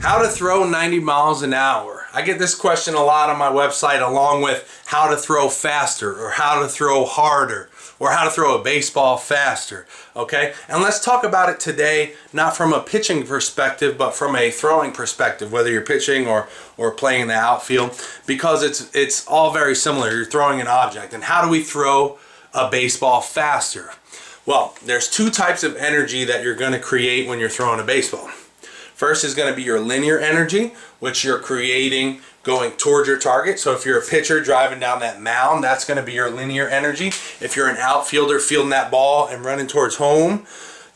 How to throw 90 miles an hour. I get this question a lot on my website, along with how to throw faster, or how to throw harder, or how to throw a baseball faster. Okay, and let's talk about it today, not from a pitching perspective, but from a throwing perspective, whether you're pitching or playing in the outfield, because it's all very similar. You're throwing an object. And how do we throw a baseball faster? Well, there's two types of energy that you're going to create when you're throwing a baseball. First is going to be your linear energy, which you're creating going towards your target. So if you're a pitcher driving down that mound, that's going to be your linear energy. If you're an outfielder fielding that ball and running towards home,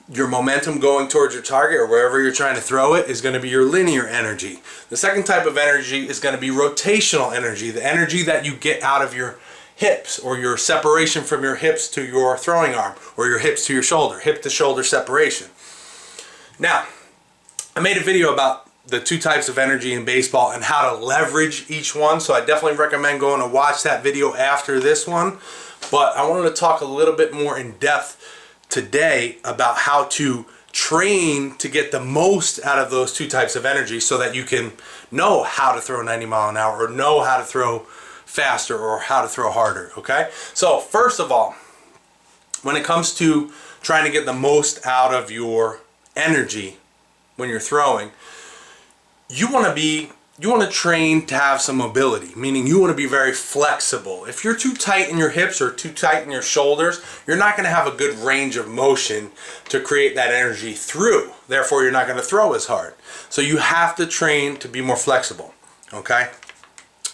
your momentum going towards your target or wherever you're trying to throw it is going to be your linear energy. The second type of energy is going to be rotational energy, the energy that you get out of your hips, or your separation from your hips to your throwing arm, or your hips to your shoulder, hip to shoulder separation. Now, I made a video about the two types of energy in baseball and how to leverage each one, so I definitely recommend going to watch that video after this one. But I wanted to talk a little bit more in depth today about how to train to get the most out of those two types of energy, so that you can know how to throw 90 mile an hour, or know how to throw faster, or how to throw harder. Okay, so first of all, when it comes to trying to get the most out of your energy when you're throwing, you want to train to have some mobility, meaning you want to be very flexible. If you're too tight in your hips or too tight in your shoulders, you're not going to have a good range of motion to create that energy through. Therefore, you're not going to throw as hard. So you have to train to be more flexible. Okay?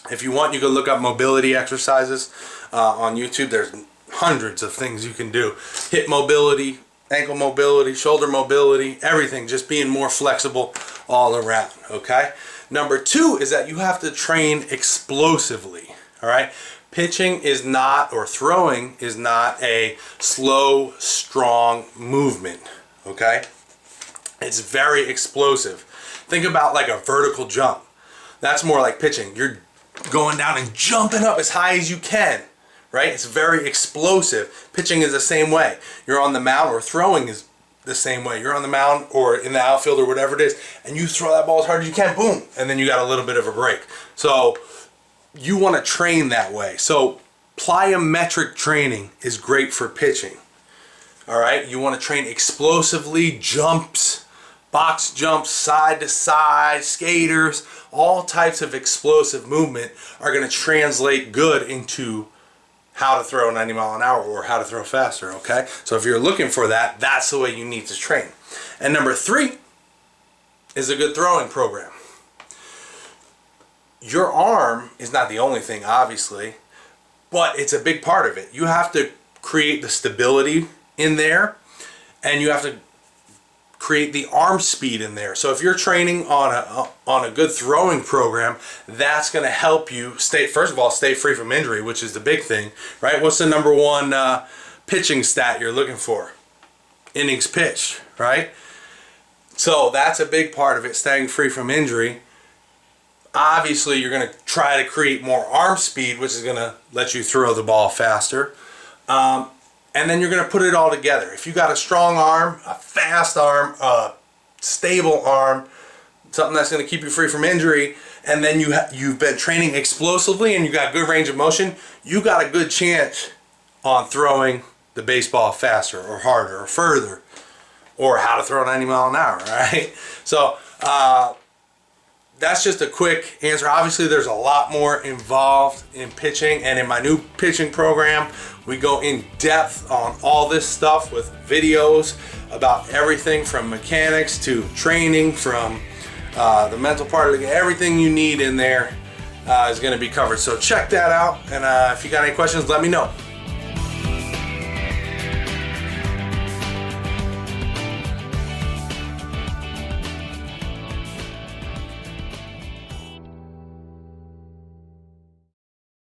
If you want, you can look up mobility exercises on YouTube. There's hundreds of things you can do. Hip mobility, ankle mobility, shoulder mobility, everything, just being more flexible all around. Okay? Number two is that you have to train explosively. All right? Pitching is not, or throwing is not, a slow, strong movement. Okay? It's very explosive. Think about like a vertical jump. That's more like pitching. You're going down and jumping up as high as you can. Right? It's very explosive. Pitching is the same way. You're on the mound, or throwing is the same way. You're on the mound or in the outfield or whatever it is, and you throw that ball as hard as you can, boom, and then you got a little bit of a break. So you want to train that way. So plyometric training is great for pitching. All right? You want to train explosively, jumps, box jumps, side to side, skaters, all types of explosive movement are going to translate good into how to throw 90 mile an hour, or how to throw faster. Okay, so if you're looking for that, that's the way you need to train. And number three is a good throwing program. Your arm is not the only thing, obviously, but it's a big part of it. You have to create the stability in there, and you have to create the arm speed in there. So if you're training on a good throwing program, that's going to help you first of all, stay free from injury, which is the big thing, right? What's the number one pitching stat you're looking for? Innings pitched, right? So that's a big part of it, staying free from injury. Obviously, you're going to try to create more arm speed, which is going to let you throw the ball faster. And then you're going to put it all together. If you got a strong arm, a fast arm, a stable arm, something that's going to keep you free from injury, and then you've been training explosively and you got good range of motion, you got a good chance on throwing the baseball faster or harder or further, or how to throw 90 mile an hour, right? So that's just a quick answer. Obviously, there's a lot more involved in pitching, and in my new pitching program, we go in depth on all this stuff with videos about everything from mechanics to training, from the mental part of it. Everything you need in there is going to be covered. So check that out, and if you got any questions, let me know.